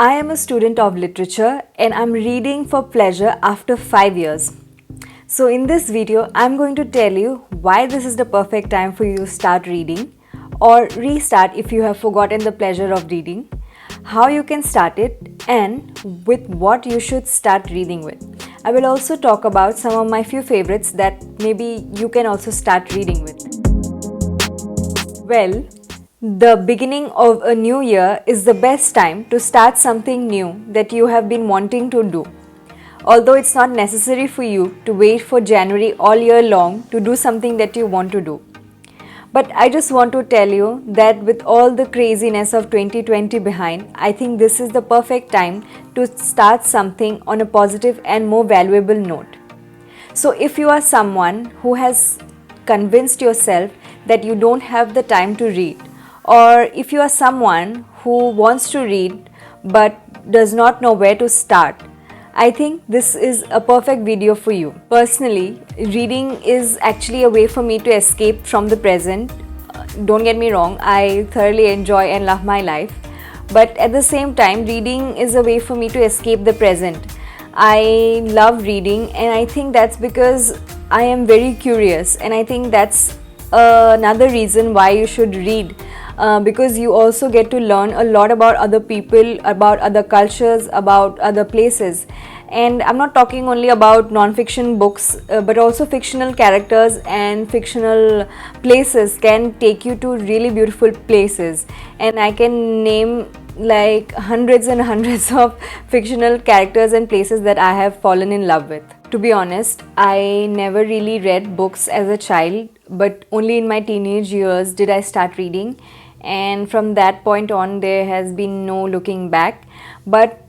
I am a student of literature and I'm reading for pleasure after 5 years. So in this video, I'm going to tell you why this is the perfect time for you to start reading or restart if you have forgotten the pleasure of reading, how you can start it and with what you should start reading with. I will also talk about some of my few favorites that maybe you can also start reading with. Well, the beginning of a new year is the best time to start something new that you have been wanting to do. Although it's not necessary for you to wait for January all year long to do something that you want to do. But I just want to tell you that with all the craziness of 2020 behind, I think this is the perfect time to start something on a positive and more valuable note. So if you are someone who has convinced yourself that you don't have the time to read, or if you are someone who wants to read but does not know where to start, I think this is a perfect video for you. Personally, reading is actually a way for me to escape from the present. Don't get me wrong, I thoroughly enjoy and love my life. But at the same time, reading is a way for me to escape the present. I love reading and I think that's because I am very curious, and I think that's another reason why you should read. Because you also get to learn a lot about other people, about other cultures, about other places. And I'm not talking only about non-fiction books, but also fictional characters and fictional places can take you to really beautiful places. And I can name like hundreds and hundreds of fictional characters and places that I have fallen in love with. To be honest, I never really read books as a child, but only in my teenage years did I start reading. And from that point on, there has been no looking back. But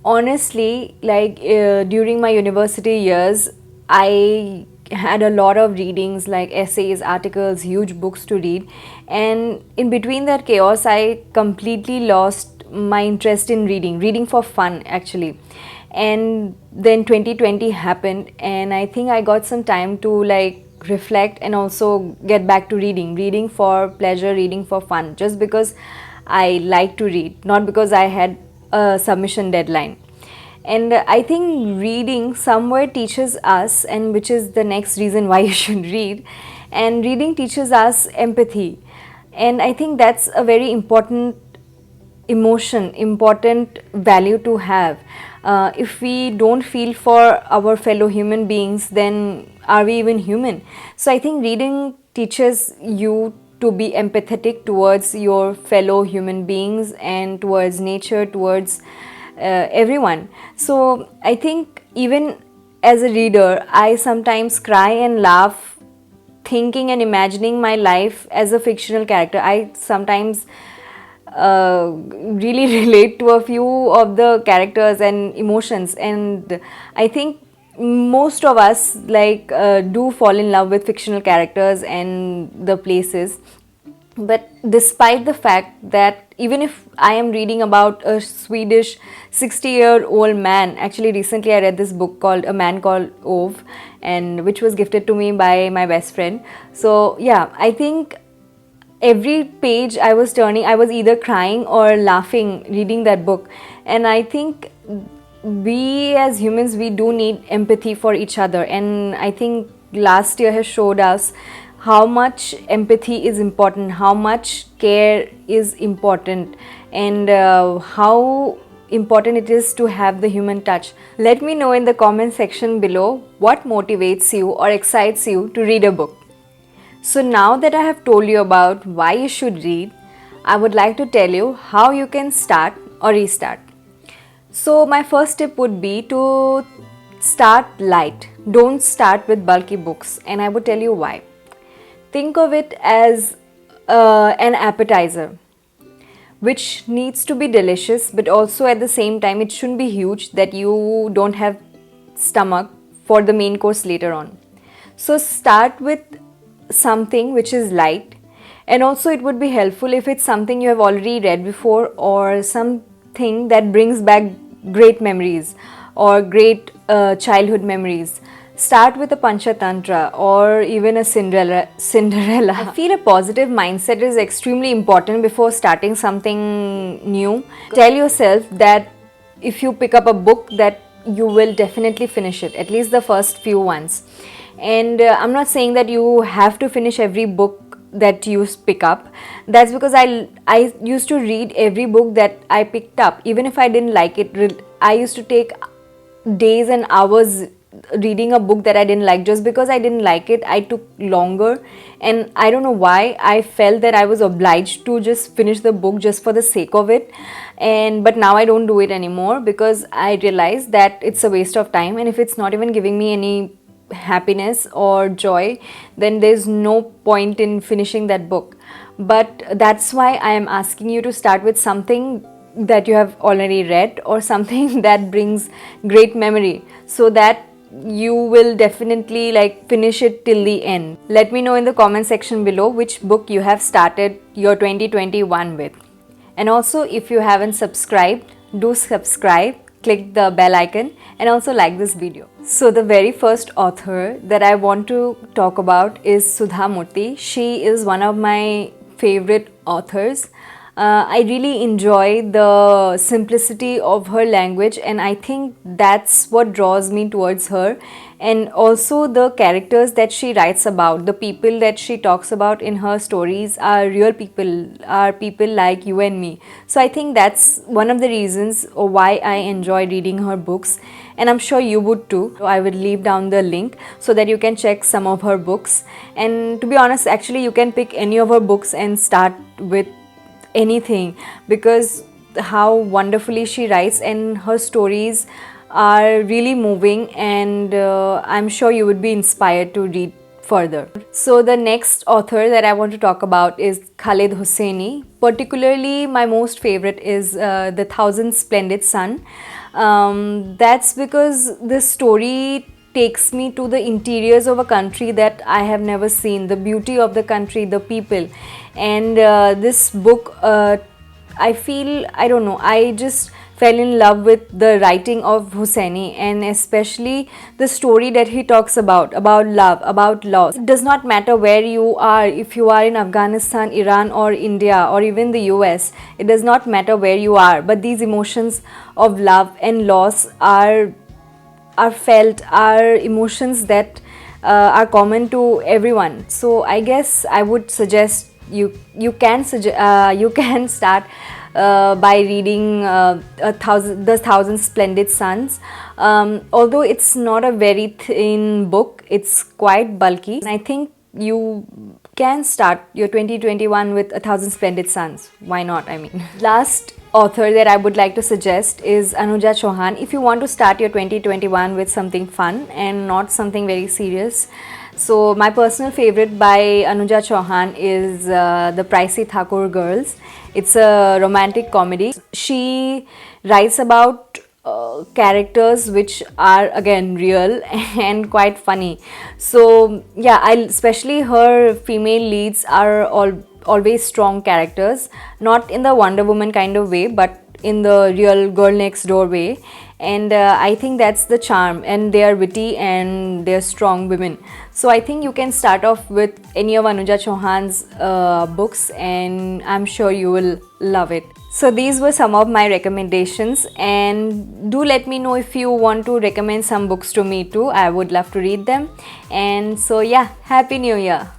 honestly, during my university years, I had a lot of readings like essays, articles, huge books to read. And in between that chaos, I completely lost my interest in reading for fun actually. And then 2020 happened, and I think I got some time to reflect and also get back to reading for pleasure, reading for fun, just because I like to read, not because I had a submission deadline. And I think reading somewhere teaches us, and which is the next reason why you should read, and reading teaches us empathy. And I think that's a very important emotion, important value to have. If we don't feel for our fellow human beings, then are we even human? So I think reading teaches you to be empathetic towards your fellow human beings and towards nature, towards everyone. So I think even as a reader, I sometimes cry and laugh thinking and imagining my life as a fictional character. I sometimes really relate to a few of the characters and emotions, and I think most of us do fall in love with fictional characters and the places. But despite the fact that even if I am reading about a Swedish 60-year-old man, actually recently I read this book called A Man Called Ove, and which was gifted to me by my best friend. So yeah, I think every page I was turning, I was either crying or laughing reading that book. And I think we as humans, we do need empathy for each other. And I think last year has showed us how much empathy is important, how much care is important, and how important it is to have the human touch. Let me know in the comment section below what motivates you or excites you to read a book. So now that I have told you about why you should read, I would like to tell you how you can start or restart. So my first tip would be to start light. Don't start with bulky books, and I would tell you why. Think of it as an appetizer, which needs to be delicious, but also at the same time it shouldn't be huge that you don't have stomach for the main course later on. So start with something which is light, and also it would be helpful if it's something you have already read before or something that brings back great memories or great childhood memories. start with a Panchatantra or even a Cinderella. I feel a positive mindset is extremely important before starting something new. Tell yourself that if you pick up a book, that you will definitely finish it, at least the first few ones. And I'm not saying that you have to finish every book that you pick up. That's because I used to read every book that I picked up, even if I didn't like it. I used to take days and hours reading a book that I didn't like. Just because I didn't like it, I took longer, and I don't know why I felt that I was obliged to just finish the book just for the sake of it. And but now I don't do it anymore, because I realize that it's a waste of time, and if it's not even giving me any happiness or joy, then there's no point in finishing that book. But that's why I am asking you to start with something that you have already read, or something that brings great memory, so that you will definitely like finish it till the end. Let me know in the comment section below which book you have started your 2021 with. And also, if you haven't subscribed, do subscribe, click the bell icon, and also like this video. So the very first author that I want to talk about is Sudha Murty. She is one of my favorite authors. I really enjoy the simplicity of her language, and I think that's what draws me towards her. And also the characters that she writes about, the people that she talks about in her stories are real people, are people like you and me. So I think that's one of the reasons why I enjoy reading her books, and I'm sure you would too. I will leave down the link so that you can check some of her books. And to be honest, actually you can pick any of her books and start with anything, because how wonderfully she writes, and her stories are really moving, and I'm sure you would be inspired to read further. So the next author that I want to talk about is Khaled Hosseini. Particularly my most favorite is The Thousand Splendid Sun. That's because this story takes me to the interiors of a country that I have never seen, the beauty of the country, the people. And this book, I feel, I don't know, I just fell in love with the writing of Hosseini, and especially the story that he talks about love, about loss. It does not matter where you are, if you are in Afghanistan, Iran, or India, or even the US, it does not matter where you are, but these emotions of love and loss are felt, are emotions that are common to everyone. So I guess I would suggest you can start by reading The Thousand Splendid Suns. Although it's not a very thin book, it's quite bulky. And I think you can start your 2021 with A Thousand Splendid Suns. Why not? I mean, last author that I would like to suggest is Anuja Chauhan. If you want to start your 2021 with something fun and not something very serious, so my personal favorite by Anuja Chauhan is The Pricey Thakur Girls. It's a romantic comedy. She writes about characters which are again real and quite funny. So yeah, especially her female leads are always strong characters, not in the Wonder Woman kind of way, but in the real girl next door way. And I think that's the charm, and they are witty and they're strong women. So I think you can start off with any of Anuja Chauhan's books, and I'm sure you will love it. So these were some of my recommendations, and do let me know if you want to recommend some books to me too. I would love to read them. And so yeah, Happy New Year!